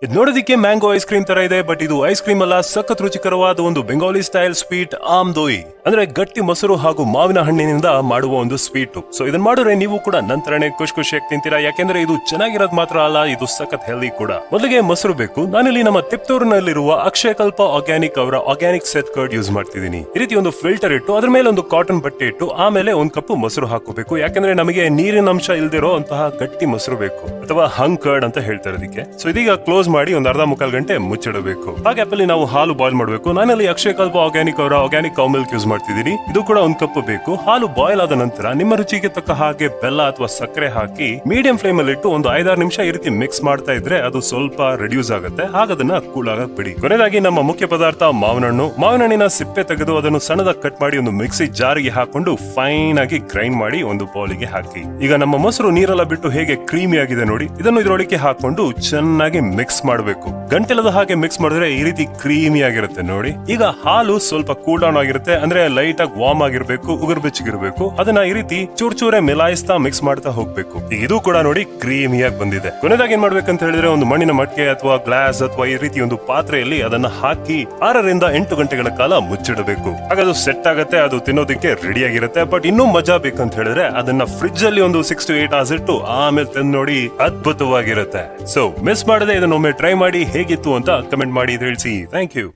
ಇದು ನೋಡೋದಿಕ್ಕೆ mango ice cream ತರ ಇದೆ, ಬಟ್ ಇದು ಐಸ್ ಕ್ರೀಮ್ ಅಲ್ಲ, ಸಖತ್ ರುಚಿಕರವಾದ ಒಂದು ಬೆಂಗಾಲಿ ಸ್ಟೈಲ್ ಸ್ವೀಟ್ ಆಮ್ದೋಯಿ. ಅಂದ್ರೆ ಗಟ್ಟಿ ಮೊಸರು ಹಾಗೂ ಮಾವಿನ ಹಣ್ಣಿನಿಂದ ಮಾಡುವ ಒಂದು ಸ್ವೀಟ್. ಸೊ ಇದನ್ನ ಮಾಡಿದ್ರೆ ನೀವು ಕೂಡ ನಂತರನೇ ಖುಷಿಯಾಗಿ ತಿಂತೀರಾ, ಯಾಕೆಂದ್ರೆ ಇದು ಚೆನ್ನಾಗಿರೋದು ಮಾತ್ರ ಅಲ್ಲ, ಇದು ಸಖತ್ ಹೆಲ್ದಿ ಕೂಡ. ಮೊದಲಿಗೆ ಮೊಸರು ಬೇಕು. ನಾನಿಲ್ಲಿ ನಮ್ಮ ತಿಪ್ಟೂರಿನಲ್ಲಿರುವ ಅಕ್ಷಯಕಲ್ಪ ಆರ್ಗ್ಯಾನಿಕ್ ಅವರ ಆರ್ಗ್ಯಾನಿಕ್ ಸೆತ್ ಕರ್ಡ್ ಯೂಸ್ ಮಾಡ್ತಿದ್ದೀನಿ. ಈ ರೀತಿ ಒಂದು ಫಿಲ್ಟರ್ ಇಟ್ಟು ಅದ್ರ ಮೇಲೆ ಒಂದು ಕಾಟನ್ ಬಟ್ಟೆ ಇಟ್ಟು ಆಮೇಲೆ ಒಂದು ಕಪ್ ಮೊಸರು ಹಾಕೋಬೇಕು, ಯಾಕಂದ್ರೆ ನಮಗೆ ನೀರಿನ ಅಂಶ ಇಲ್ದಿರೋ ಅಂತಹ ಗಟ್ಟಿ ಮೊಸರು ಬೇಕು, ಅಥವಾ ಹಂಗ್ ಕರ್ಡ್ ಅಂತ ಹೇಳ್ತಾರೆ ಅದಕ್ಕೆ. ಸೊ ಇದೀಗ ಕ್ಲೋಸ್ ಮಾಡಿ ಒಂದು ಅರ್ಧ ಮುಕ್ಕಾಲು ಗಂಟೆ ಮುಚ್ಚಿಡಬೇಕು. ಆ ಗ್ಯಾಪ್ ಅಲ್ಲಿ ನಾವು ಹಾಲು ಬಾಯ್ಲ್ ಮಾಡಬೇಕು. ನಾನಲ್ಲಿ ಅಕ್ಷಯಕಲ್ಪ ಆರ್ಗ್ಯಾನಿಕ್ ಅವರ ಆರ್ಗ್ಯಾನಿಕ್ ಕೌ ಮಿಲ್ಕ್ ಯೂಸ್ ಮಾಡ್ತಿದ್ದೀನಿ. ಇದು ಕೂಡ ಒಂದು ಕಪ್ ಬೇಕು. ಹಾಲು ಬಾಯ್ಲ್ ಆದ ನಂತರ ನಿಮ್ಮ ರುಚಿಗೆ ತಕ್ಕ ಹಾಗೆ ಬೆಲ್ಲ ಅಥವಾ ಸಕ್ಕರೆ ಹಾಕಿ ಮೀಡಿಯಂ ಫ್ಲೇಮ್ ಅಲ್ಲಿ ಇಟ್ಟು ಒಂದು 5-6 ನಿಮಿಷ ಈ ರೀತಿ ಮಿಕ್ಸ್ ಮಾಡ್ತಾ ಇದ್ರೆ ಅದು ಸ್ವಲ್ಪ ರೆಡ್ಯೂಸ್ ಆಗುತ್ತೆ. ಹಾಗದನ್ನ ಕೂಲ್ ಆಗಕ್ ಬಿಡಿ. ಕೊನೆಯದಾಗಿ ನಮ್ಮ ಮುಖ್ಯ ಪದಾರ್ಥ ಮಾವಿನ ಹಣ್ಣು. ಮಾವಿನ ಹಣ್ಣಿನ ಸಿಪ್ಪೆ ತೆಗೆದು ಅದನ್ನು ಸಣ್ಣದಾಗಿ ಕಟ್ ಮಾಡಿ ಒಂದು ಮಿಕ್ಸಿ ಜಾರಿಗೆ ಹಾಕೊಂಡು ಫೈನ್ ಆಗಿ ಗ್ರೈಂಡ್ ಮಾಡಿ ಒಂದು ಬೌಲಿಗೆ ಹಾಕಿ. ಈಗ ನಮ್ಮ ಮೊಸರು ನೀರೆಲ್ಲ ಬಿಟ್ಟು ಹೇಗೆ ಕ್ರೀಮಿ ಆಗಿದೆ ನೋಡಿ, ಇದನ್ನು ಇದರೊಳಗೆ ಹಾಕೊಂಡು ಚೆನ್ನಾಗಿ ಮಿಕ್ಸ್ ಮಾಡಬೇಕು. ಗಂಟೆಲದ ಹಾಗೆ ಮಿಕ್ಸ್ ಮಾಡಿದ್ರೆ ಈ ರೀತಿ ಕ್ರೀಮಿ ಆಗಿರುತ್ತೆ ನೋಡಿ. ಈಗ ಹಾಲು ಸ್ವಲ್ಪ ಕೂಲ್ ಡೌನ್ ಆಗಿರುತ್ತೆ, ಅಂದ್ರೆ ಲೈಟ್ ಆಗಿ ವಾರ್ಮ್ ಆಗಿರ್ಬೇಕು, ಉಗುರು ಬೆಚ್ಚಗಿರ್ಬೇಕು. ಅದನ್ನ ಈ ರೀತಿ ಚೂರೇ ಮಿಲಾಯಿಸ್ತಾ ಮಿಕ್ಸ್ ಮಾಡ್ತಾ ಹೋಗ್ಬೇಕು. ಈಗ ಇದು ಕೂಡ ನೋಡಿ ಕ್ರೀಮಿಯಾಗಿ ಬಂದಿದೆ. ಕೊನೆಯದಾಗಿ ಏನ್ ಮಾಡ್ಬೇಕಂತ ಹೇಳಿದ್ರೆ ಒಂದು ಮಣ್ಣಿನ ಮಟ್ಕೆ ಅಥವಾ ಗ್ಲಾಸ್ ಅಥವಾ ಈ ರೀತಿ ಒಂದು ಪಾತ್ರೆಯಲ್ಲಿ ಅದನ್ನ ಹಾಕಿ 6ರಿಂದ 8 ಗಂಟೆಗಳ ಕಾಲ ಮುಚ್ಚಿಡಬೇಕು. ಆಗ ಅದು ಸೆಟ್ ಆಗುತ್ತೆ, ಅದು ತಿನ್ನೋದಕ್ಕೆ ರೆಡಿ ಆಗಿರುತ್ತೆ. ಬಟ್ ಇನ್ನೂ ಮಜಾ ಬೇಕಂತ ಹೇಳಿದ್ರೆ ಅದನ್ನ ಫ್ರಿಡ್ಜ್ ಅಲ್ಲಿ ಒಂದು 6 to 8 hours ಇಟ್ಟು ಆಮೇಲೆ ತಂದು ನೋಡಿ, ಅದ್ಭುತವಾಗಿರುತ್ತೆ. ಸೊ ಮಿಸ್ ಮಾಡದೆ ಇದನ್ನೊಮ್ಮೆ ಟ್ರೈ ಮಾಡಿ, ಹೇಗಿತ್ತು ಅಂತ ಕಮೆಂಟ್ ಮಾಡಿ ತಿಳಿಸಿ. Thank you.